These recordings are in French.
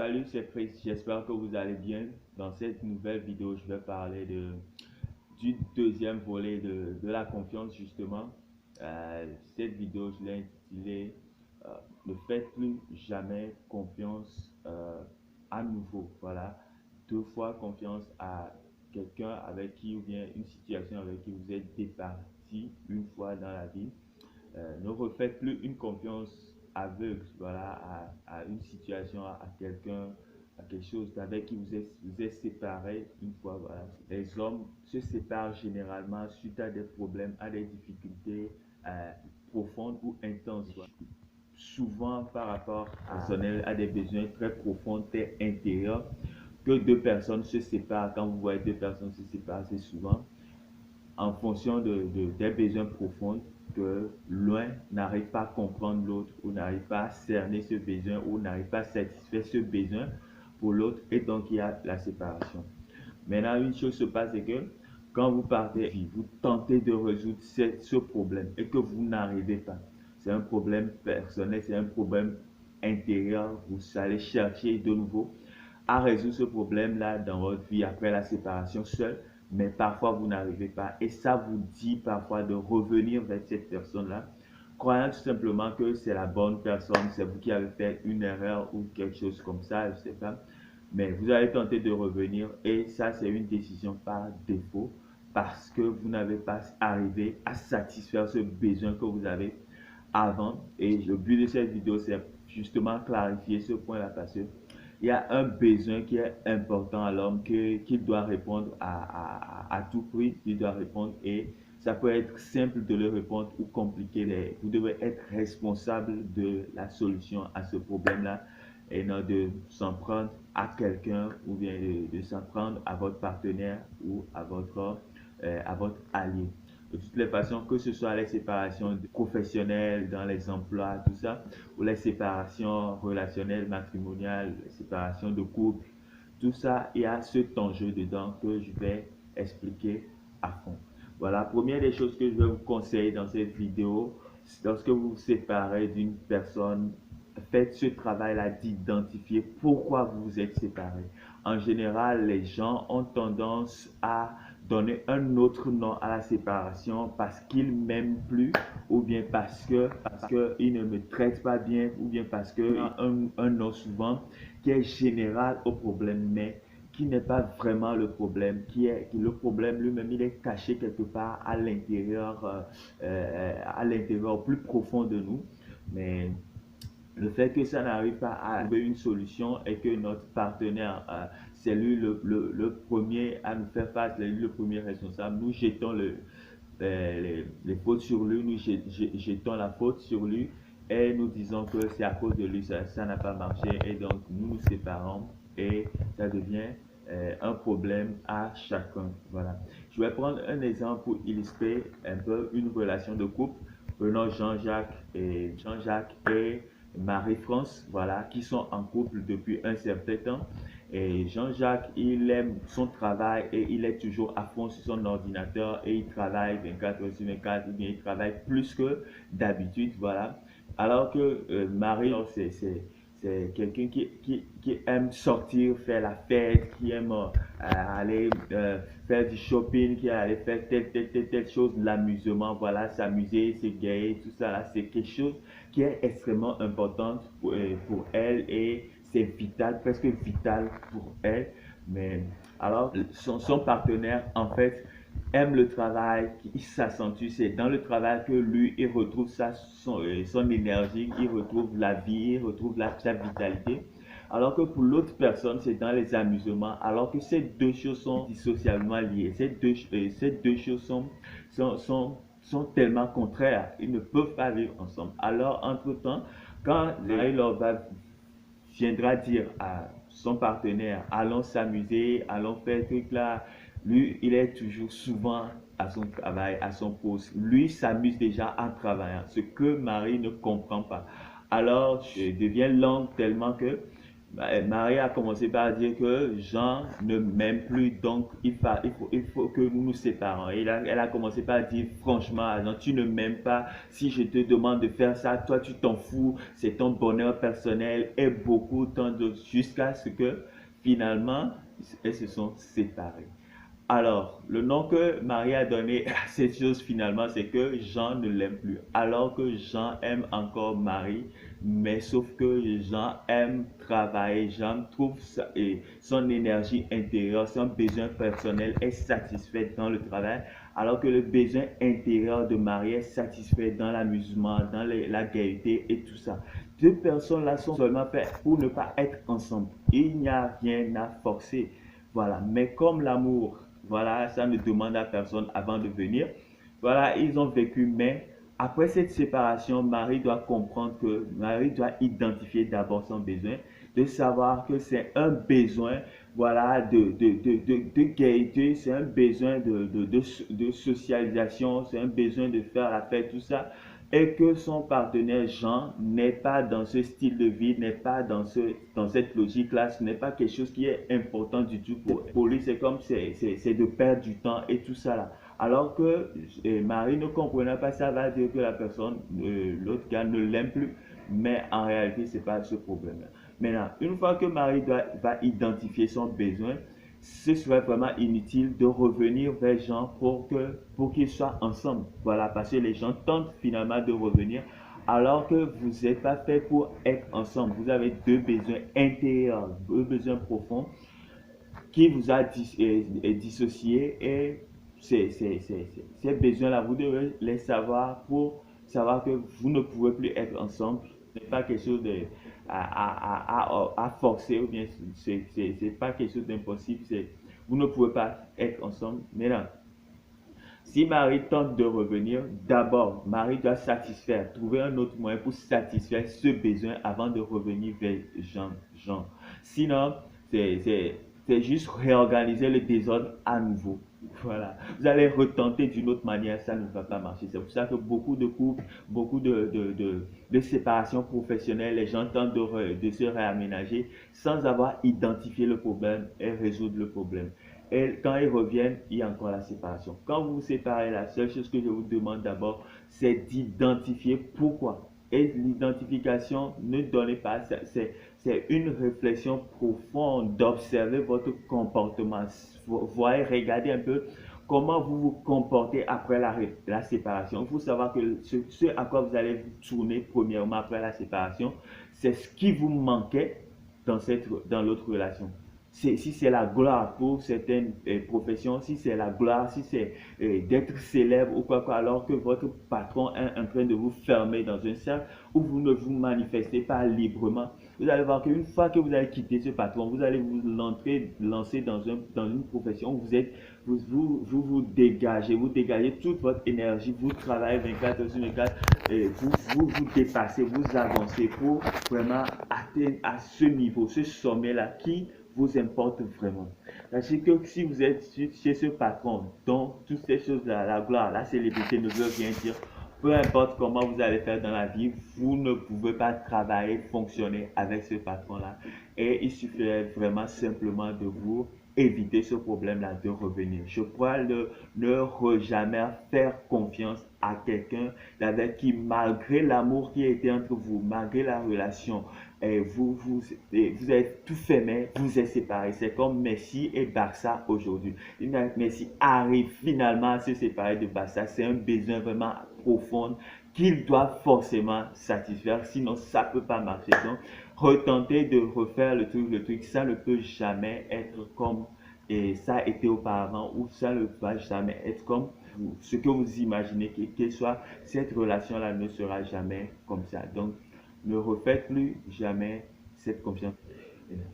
Salut, c'est Chris, j'espère que vous allez bien. Dans cette nouvelle vidéo, je vais parler du deuxième volet de la confiance justement. Cette vidéo, je l'ai intitulée Ne faites plus jamais confiance à nouveau. Voilà, deux fois confiance à quelqu'un avec qui ou bien une situation avec qui vous êtes départi une fois dans la vie. Ne refaites plus une confiance aveugle, voilà, à une situation, à quelqu'un, à quelque chose avec qui vous êtes séparés une fois. Voilà. Les hommes se séparent généralement suite à des problèmes, à des difficultés profondes ou intenses. Voilà. Souvent par rapport à des besoins très profonds et intérieurs que deux personnes se séparent. Quand vous voyez deux personnes se séparer, c'est souvent en fonction des besoins profonds que l'un n'arrive pas à comprendre l'autre ou n'arrive pas à cerner ce besoin ou n'arrive pas à satisfaire ce besoin pour l'autre et donc il y a la séparation. Maintenant, une chose se passe, c'est que quand vous partez, vous tentez de résoudre ce problème et que vous n'arrivez pas. C'est un problème personnel, c'est un problème intérieur. Vous allez chercher de nouveau à résoudre ce problème-là dans votre vie après la séparation seule, mais parfois vous n'arrivez pas. Et ça vous dit parfois de revenir vers cette personne-là, croyant tout simplement que c'est la bonne personne, c'est vous qui avez fait une erreur ou quelque chose comme ça, je ne sais pas. Mais vous allez tenter de revenir et ça, c'est une décision par défaut parce que vous n'avez pas arrivé à satisfaire ce besoin que vous avez avant. Et le but de cette vidéo, c'est justement clarifier ce point-là parce que il y a un besoin qui est important à l'homme qu'il doit répondre à tout prix, il doit répondre et ça peut être simple de le répondre ou compliqué. Vous devez être responsable de la solution à ce problème-là et non de s'en prendre à quelqu'un ou bien de s'en prendre à votre partenaire ou à votre allié. De toutes les façons, que ce soit les séparations professionnelles dans les emplois, tout ça, ou les séparations relationnelles, matrimoniales, les séparations de couple, tout ça, il y a cet enjeu dedans que je vais expliquer à fond. Voilà, première des choses que je vais vous conseiller dans cette vidéo, lorsque vous vous séparez d'une personne, faites ce travail-là d'identifier pourquoi vous vous êtes séparés. En général, les gens ont tendance à donner un autre nom à la séparation parce qu'ils ne m'aiment plus ou bien parce qu'ils ne me traitent pas bien ou bien parce qu'il y a un nom souvent qui est général au problème mais qui n'est pas vraiment le problème, le problème lui-même, il est caché quelque part à l'intérieur plus profond de nous. Mais le fait que ça n'arrive pas à trouver une solution et que notre partenaire, c'est lui le premier à nous faire face, c'est lui le premier responsable, nous jetons les fautes sur lui, nous jetons la faute sur lui et nous disons que c'est à cause de lui, ça n'a pas marché et donc nous nous séparons et ça devient un problème à chacun. Voilà. Je vais prendre un exemple pour illustrer un peu une relation de couple. Prenons Jean-Jacques et Marie-France, voilà, qui sont en couple depuis un certain temps. Et Jean-Jacques, il aime son travail et il est toujours à fond sur son ordinateur et il travaille 24 heures sur 24, ou bien il travaille plus que d'habitude, voilà. Alors que Marie, c'est quelqu'un qui aime sortir, faire la fête, qui aime aller faire du shopping, qui aime aller faire telle chose, l'amusement, voilà, s'amuser, s'égayer, tout ça, là, c'est quelque chose qui est extrêmement important pour elle et c'est vital, presque vital pour elle. Mais alors, son partenaire, en fait, aime le travail, il s'accentue, c'est dans le travail que lui, il retrouve son énergie, il retrouve la vie, il retrouve sa vitalité. Alors que pour l'autre personne, c'est dans les amusements, alors que ces deux choses sont dissociablement liées. Ces deux choses sont tellement contraires, ils ne peuvent pas vivre ensemble. Alors, entre-temps, quand Marie-Laure viendra dire à son partenaire, allons s'amuser, allons faire ce truc là, lui, il est toujours souvent à son travail, à son poste. Lui s'amuse déjà en travaillant, ce que Marie ne comprend pas. Alors, je deviens lente tellement que Marie a commencé par dire que Jean ne m'aime plus, donc il faut que nous nous séparons. Elle a commencé par dire franchement à Jean, tu ne m'aimes pas, si je te demande de faire ça, toi tu t'en fous, c'est ton bonheur personnel et beaucoup tant d'autres, jusqu'à ce que finalement, elles se sont séparées. Alors, le nom que Marie a donné à cette chose finalement, c'est que Jean ne l'aime plus. Alors que Jean aime encore Marie, mais sauf que Jean aime travailler, Jean trouve et son énergie intérieure, son besoin personnel est satisfait dans le travail, alors que le besoin intérieur de Marie est satisfait dans l'amusement, dans la gaieté et tout ça. Deux personnes là sont seulement faites pour ne pas être ensemble. Il n'y a rien à forcer. Voilà, mais comme l'amour, voilà, ça ne demande à personne avant de venir. Voilà, ils ont vécu, mais après cette séparation, Marie doit comprendre que Marie doit identifier d'abord son besoin, de savoir que c'est un besoin, voilà, de gaieté, c'est un besoin de socialisation, c'est un besoin de faire la fête, tout ça, et que son partenaire Jean n'est pas dans ce style de vie, n'est pas dans cette logique-là, ce n'est pas quelque chose qui est important du tout pour lui, c'est comme c'est de perdre du temps et tout ça là. Alors que Marie ne comprenait pas ça, va dire que la personne, l'autre gars ne l'aime plus, mais en réalité, ce n'est pas ce problème-là. Maintenant, une fois que Marie va identifier son besoin, ce serait vraiment inutile de revenir vers Jean pour qu'ils soient ensemble. Voilà, parce que les gens tentent finalement de revenir alors que vous n'êtes pas fait pour être ensemble. Vous avez deux besoins intérieurs, deux besoins profonds qui vous a dissocié et ces besoins-là, vous devez les savoir pour savoir que vous ne pouvez plus être ensemble. Ce n'est pas quelque chose à forcer ou bien c'est pas quelque chose d'impossible. Vous ne pouvez pas être ensemble. Maintenant, si Marie tente de revenir, d'abord, Marie doit satisfaire, trouver un autre moyen pour satisfaire ce besoin avant de revenir vers Jean. Sinon, c'est juste réorganiser le désordre à nouveau. Voilà. Vous allez retenter d'une autre manière, ça ne va pas marcher. C'est pour ça que beaucoup de couples, beaucoup de séparations professionnelles, les gens tentent de se réaménager sans avoir identifié le problème et résoudre le problème. Et quand ils reviennent, il y a encore la séparation. Quand vous vous séparez, la seule chose que je vous demande d'abord, c'est d'identifier pourquoi. Et l'identification, ne donnez pas, c'est une réflexion profonde d'observer votre comportement. Voyez, regardez un peu comment vous vous comportez après la séparation. Il faut savoir que ce à quoi vous allez vous tourner premièrement après la séparation, c'est ce qui vous manquait dans l'autre relation. Si c'est la gloire pour certaines professions, si c'est la gloire, si c'est d'être célèbre ou quoi, alors que votre patron est en train de vous fermer dans un cercle où vous ne vous manifestez pas librement, vous allez voir qu'une fois que vous allez quitter ce patron, vous allez lancer dans une profession où vous dégagez toute votre énergie, vous travaillez 24 heures sur 24, vous dépassez, vous avancez pour vraiment atteindre à ce niveau, ce sommet-là qui vous importe vraiment. Parce que si vous êtes chez ce patron dont toutes ces choses-là, la gloire, la célébrité ne veut rien dire, peu importe comment vous allez faire dans la vie, vous ne pouvez pas travailler, fonctionner avec ce patron-là. Et il suffirait vraiment simplement de vous éviter ce problème-là de revenir. Je crois ne jamais faire confiance à quelqu'un avec qui, malgré l'amour qui était entre vous, malgré la relation, vous avez tout fait, mais vous êtes séparés. C'est comme Messi et Barça aujourd'hui. Messi arrive finalement à se séparer de Barça. C'est un besoin vraiment profond qu'il doit forcément satisfaire. Sinon, ça ne peut pas marcher. Donc, retenter de refaire le truc, ça ne peut jamais être comme ça a été auparavant ou ça ne va jamais être comme ce que vous imaginez qu'elle soit. Cette relation-là ne sera jamais comme ça. Donc, ne refaites plus jamais cette confiance.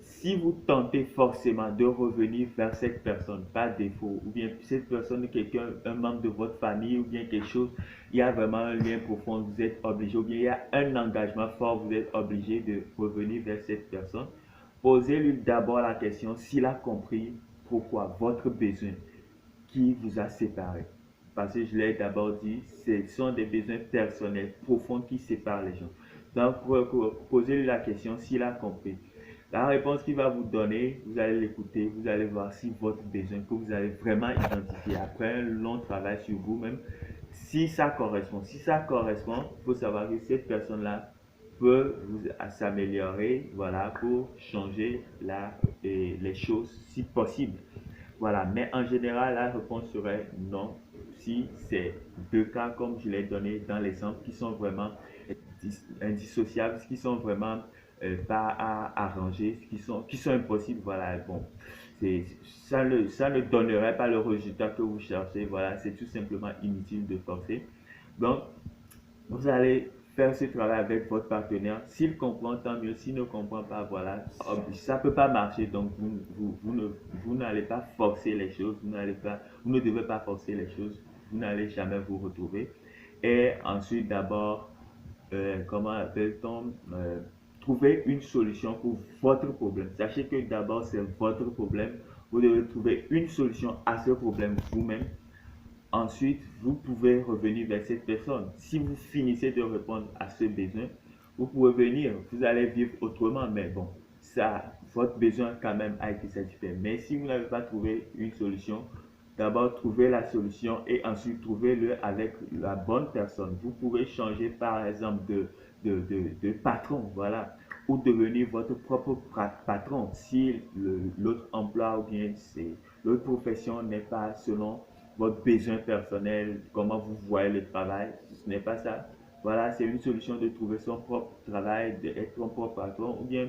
Si vous tentez forcément de revenir vers cette personne par défaut, ou bien cette personne, quelqu'un, un membre de votre famille, ou bien quelque chose, il y a vraiment un lien profond, vous êtes obligé, ou bien il y a un engagement fort, vous êtes obligé de revenir vers cette personne. Posez-lui d'abord la question s'il a compris pourquoi votre besoin qui vous a séparé. Parce que je l'ai d'abord dit, ce sont des besoins personnels profonds qui séparent les gens. Donc, posez-lui la question s'il a compris. La réponse qu'il va vous donner, vous allez l'écouter, vous allez voir si votre besoin que vous allez vraiment identifier après un long travail sur vous-même, si ça correspond. Si ça correspond, il faut savoir que cette personne-là peut vous s'améliorer, voilà, pour changer les choses si possible. Voilà, mais en général, la réponse serait non si c'est deux cas comme je l'ai donné dans l'exemple qui sont vraiment indissociables, qui sont vraiment pas à arranger, qui sont impossibles. Voilà, bon, ça ne donnerait pas le résultat que vous cherchez. Voilà, c'est tout simplement inutile de forcer. Donc, vous allez faire ce travail avec votre partenaire. S'il comprend, tant mieux. S'il ne comprend pas, voilà, ça ne peut pas marcher. Donc, vous n'allez pas forcer les choses. Vous ne devez pas forcer les choses. Vous n'allez jamais vous retrouver. Et ensuite, d'abord, comment appelle-t-on, trouver une solution pour votre problème. Sachez que d'abord, c'est votre problème. Vous devez trouver une solution à ce problème vous-même. Ensuite, vous pouvez revenir vers cette personne. Si vous finissez de répondre à ce besoin, vous pouvez venir, vous allez vivre autrement, mais bon, ça, votre besoin quand même a été satisfait. Mais si vous n'avez pas trouvé une solution, d'abord trouvez la solution et ensuite trouvez-le avec la bonne personne. Vous pouvez changer par exemple de patron, voilà, ou devenir votre propre patron si l'autre emploi ou bien l'autre profession n'est pas selon votre besoin personnel, comment vous voyez le travail. Ce n'est pas ça. Voilà, c'est une solution de trouver son propre travail, d'être son propre patron, ou bien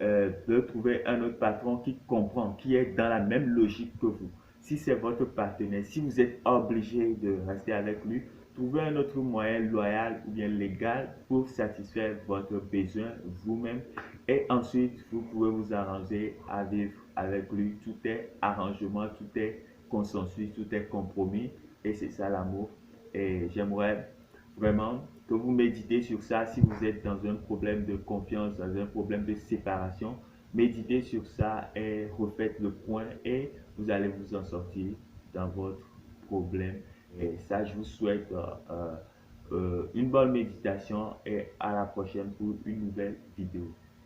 de trouver un autre patron qui comprend, qui est dans la même logique que vous. Si c'est votre partenaire, si vous êtes obligé de rester avec lui, trouvez un autre moyen loyal ou bien légal pour satisfaire votre besoin vous-même. Et ensuite, vous pouvez vous arranger à vivre avec lui. Tout est arrangement, tout est consensus, tout est compromis. Et c'est ça l'amour. Et j'aimerais vraiment que vous méditez sur ça si vous êtes dans un problème de confiance, dans un problème de séparation. Méditez sur ça et refaites le point et vous allez vous en sortir dans votre problème. Et ça, je vous souhaite une bonne méditation et à la prochaine pour une nouvelle vidéo.